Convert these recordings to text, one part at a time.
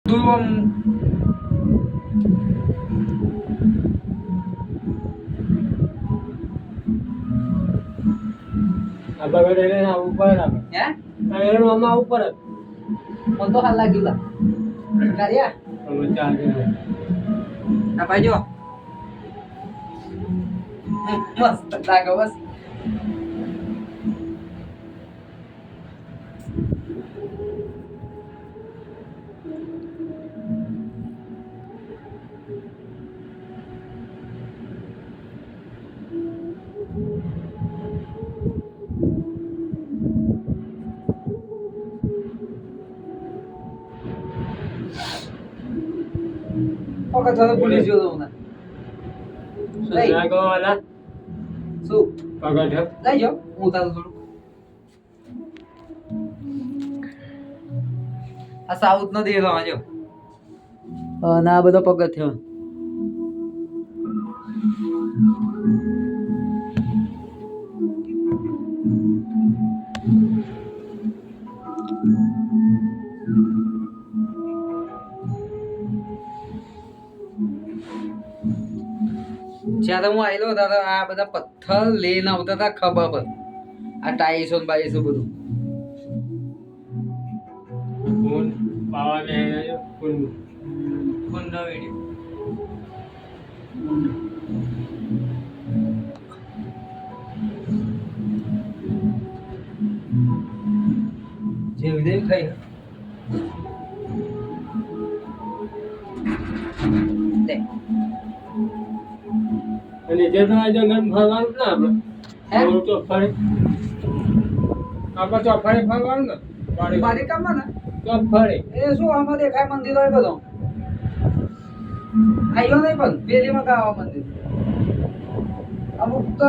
તું આમ આપણે એને ઉપર આપણે હે એનું આમાં ઉપર જ મને તો હાલ લાગ્યું લા કાર્યા અમે ચાલે આ ભાઈ જો મસ્ત લાગે બસ પકડ થોડો પોલીસ જો દઉં લઈ વાલા શું પગડ લઈ જાઓ હું તારું થોડું આ સાઉથ નો દેલો આજો અને આ બધો પગથિયો જ્યારે હું આવેલો ત્યારે આ બધા પથ્થર લઈને આવતા હતા ખભા પર આ ટાઈસો ને બાઈસો બધું ફોન પાવા મે ફોન ફોન ના વિડિયો જે વિદેવ ખાઈ દે અને જે તો આજે ગન ફરવાનું ના આપણે હે તો ફરે આપણે તો ફરે ફરવાનું ને મારી કામમાં ને તો ફરે એ શું આમાં દેખાય મંદિરો એ બધો આયો નહીં પણ પેલીમાં કાવા મંદિર અમુક તો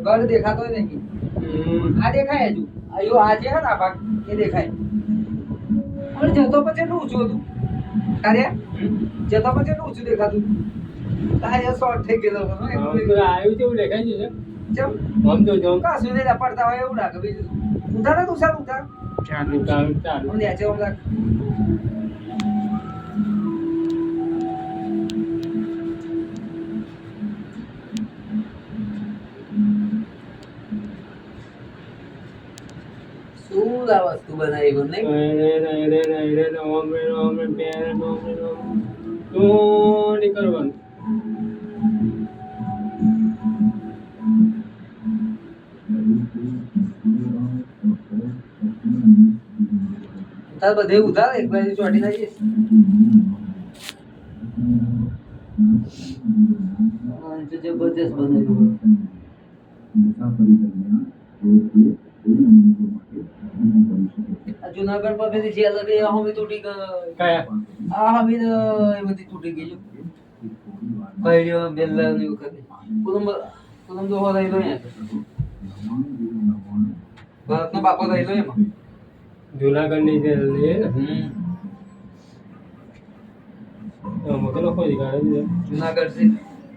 ગઢ દેખાતો નહીં આ દેખાય હજુ આયો આ છે ને આ ભાગ એ દેખાય પણ જતો પછી એટલું ઊંચું હતું કાર્યા જતો પછી એટલું ઊંચું દેખાતું કાર્યા શોર્ટ થઈ ગયેલો આવ્યું તેવું દેખાય છે ચમ આમ તો જો કાશું ને પડતા હોય એવું લાગે બીજું ઉતારે તું સારું ઉતાર ચાલુ ચાલુ ચાલુ હું નેચે ઓમ લાગ શું આ વસ્તુ બનાવી પણ નહીં કરવાનું તાર બધે ઉધાર એક બાજુ ચોટી ના જઈશ જબરજસ્ત બનેલું જુનાગઢ પર પેલી જેલ હતી આ હમી તૂટી કયા આ હમી એ બધી તૂટી ગઈ જો કઈડ્યો બેલ્લા ની વખતે કુલમ તો હોરાઈ લો ભારત નો બાપો રહી લો એમાં જુનાગઢ ની જે લે ને મોટો લોકો દીકરા જુનાગઢ થી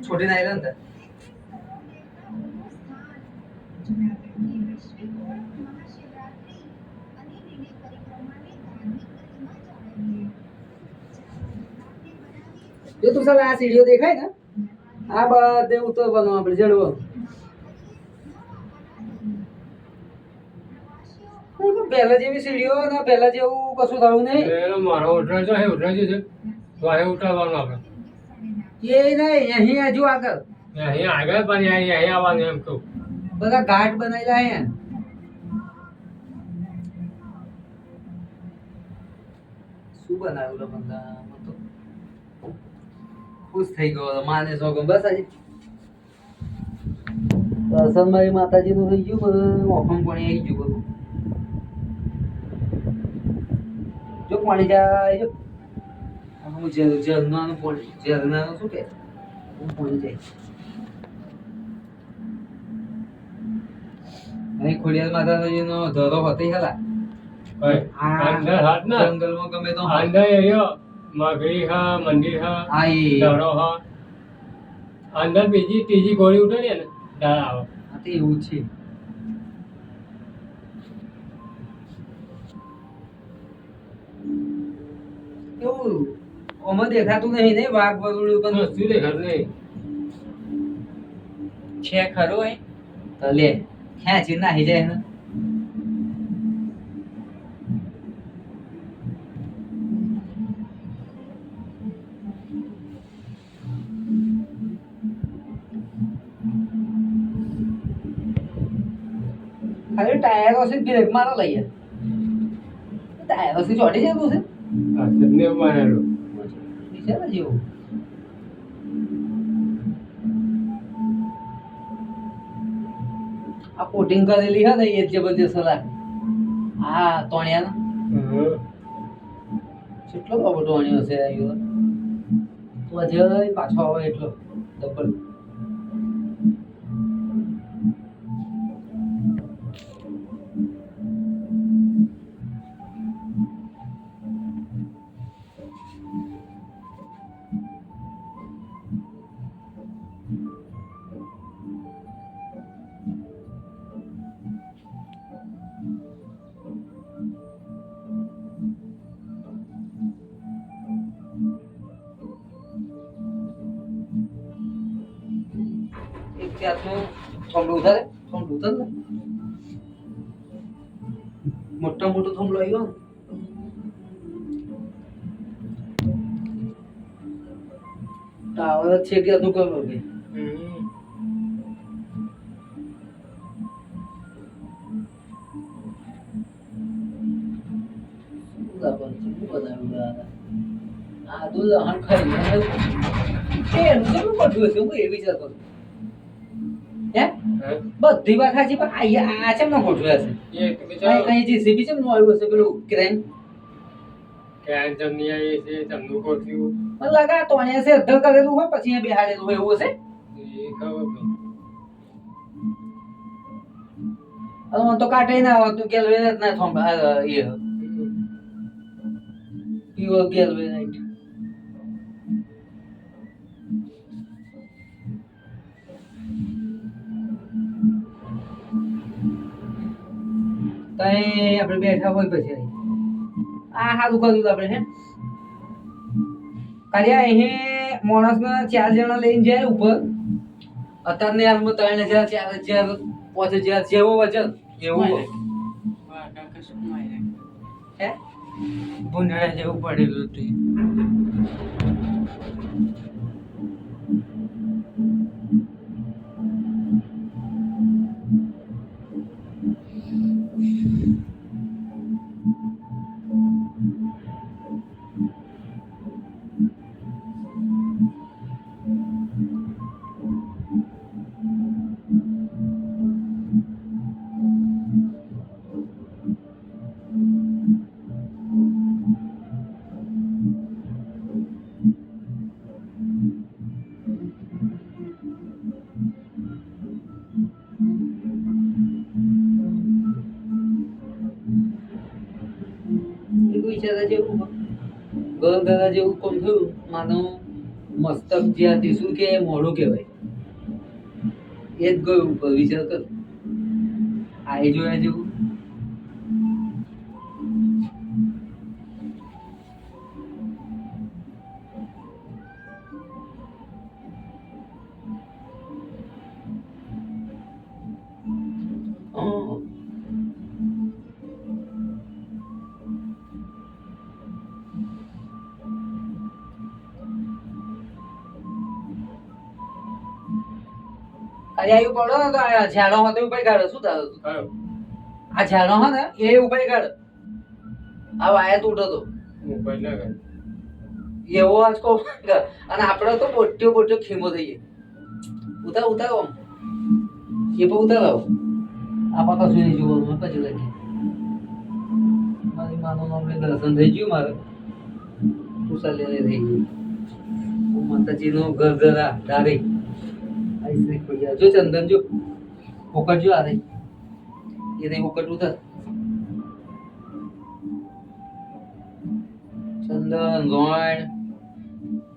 છોડીને આવેલા ને જો તું સાલા આ સીડીઓ દેખાય ને આ બધે ઉતરવાનું આપણે જડવો પહેલા જેવી સીડીઓ ને પહેલા જેવું કશું થયું નહીં એનો મારો ઉતરા છે ઉતરા છે તો આ ઉતારવાનું આપણે એ નહીં અહીં હજુ આગળ અહીંયા આગળ પણ અહીં આવવાનું એમ કહું બધા ઘાટ બનાવેલા અહીંયા શું બનાવ્યું રે બંદા મને તો ખુશ થઈ ગયો માને સોગમ બસ આજે દર્શનભાઈ માતાજીનું થઈ ગયું બધું ઓફમ પાણી આવી ગયું બધું જો પાણી જાય જો હું ઝરનાનું પાણી ઝરનાનું શું કે પાણી જાય અહીં ખોડિયાર માતાજીનો ધરો હતો હેલા અંદર હાથ ના જંગલમાં ગમે તો અંદર એરિયો મગરી હા મંદિર હા આ એ ધરો હા અંદર બીજી ત્રીજી ગોળી ઉઠે ને ડાળ આવે આ તો એવું છે કેવું ઓમાં દેખાતું નહીં ને વાઘ વરુડું પણ શું દેખાતું નહીં છે ખરું એ તો લે ખેંચી નાહી જાય ને ખાલી ટાયરો છે બ્રેક મારો લઈએ ટાયરો છે ચોટી જતું છે આ સદને મારેલો બિચારા જેવું આ કોટિંગ કરેલી હે ને એ જ જબરજસ્ત લાગે હા તોણિયા કેટલો બાબો ટોણિયો છે આવ્યો તો અજય પાછો આવે એટલો ડબલ એક જાતનું થોંભલું ઉતારે ને મોટો મોટો થોંભલો આવ્યો ને ટાવર જ છે કે જાતનું કરવું કે આદુ લહણ ખાઈ એનું કેટલું બધું હશે હું એ વિચાર કરું હે બધી વાત સાચી પણ આ ચેમ ન ગોઠવ્યા છે એ બિચારો અહીં જીસીબી ચેમ ન આવ્યું હશે પેલું ક્રાઇમ કે આ જમની આવી છે જમનું કોઠ્યું મને લાગે આ તોણિયા છે અધર કરેલું હોય પછી અહીંયા બેહાડેલું હોય એવું હશે એ ખબર નહીં હવે મને તો કાઢે ના આવતું ગેલવે ના થોંભ એ પ્યોર ગેલવે નાઈટ તઈ આપણે બેઠા હોય પછી આ સારું કર્યું આપણે હે કાર્યા અહીં માણસને 4 જણા લઈને જાય ઉપર અત્યારની હાલમાં 3000 4000 5000 જેવો વજન એવું હે ભૂંડળા જેવું પડેલું હતું વિચારા જેવું ગરદાદા જેવું કોમ થયું માનો મસ્તક જ્યાંથી શું કે મોઢું કહેવાય એ જ ગયું ઉપર વિચાર કર આ જોયા જેવું અરે આયુ પડો ને તો આ ઝાડો હતો ઉપાય કાઢો શું થયું આ ઝાડો હે ને એ ઉપાય કાઢ આ વાયા તૂટો તો મોબાઈલ ના કર એવો આજ કો અને આપણે તો બોટ્યો બોટ્યો ખીમો થઈએ ઉતારો આમ એ પણ ઉતારો આપા કશું નહીં જોવાનું પછી લખી મારી માનું નામ દર્શન થઈ ગયું મારે કુશાલ થઈ ગયું માતાજીનો ઘર ઘરા ડારે જો ચંદન જો ઉકટ જો આ રહી એ નહીં ઉકટ ઉતર ચંદન ગોળ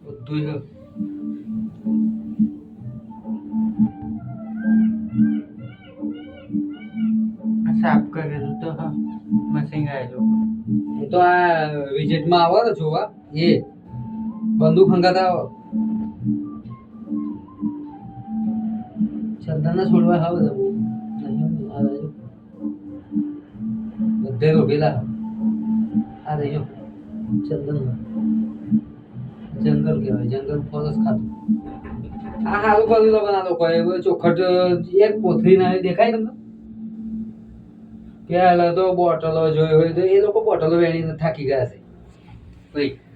બધું સાફ કરેલું તો હા મશીન આવેલું તો આ વિઝિટમાં આવો ને જોવા એ બંદૂક હંગાત આવો ચંદનને છોડવા હાવ બધે રોકેલા આ રહ્યો ચંદન જંગલ કહેવાય જંગલ ફોરેસ્ટ ખાતું આ સારું કર્યું તો આ લોકો ચોખટ એક કોથળી ના દેખાય તમને પહેલા તો બોટલો જોઈ હોય તો એ લોકો બોટલો વેણીને થાકી ગયા છે ભાઈ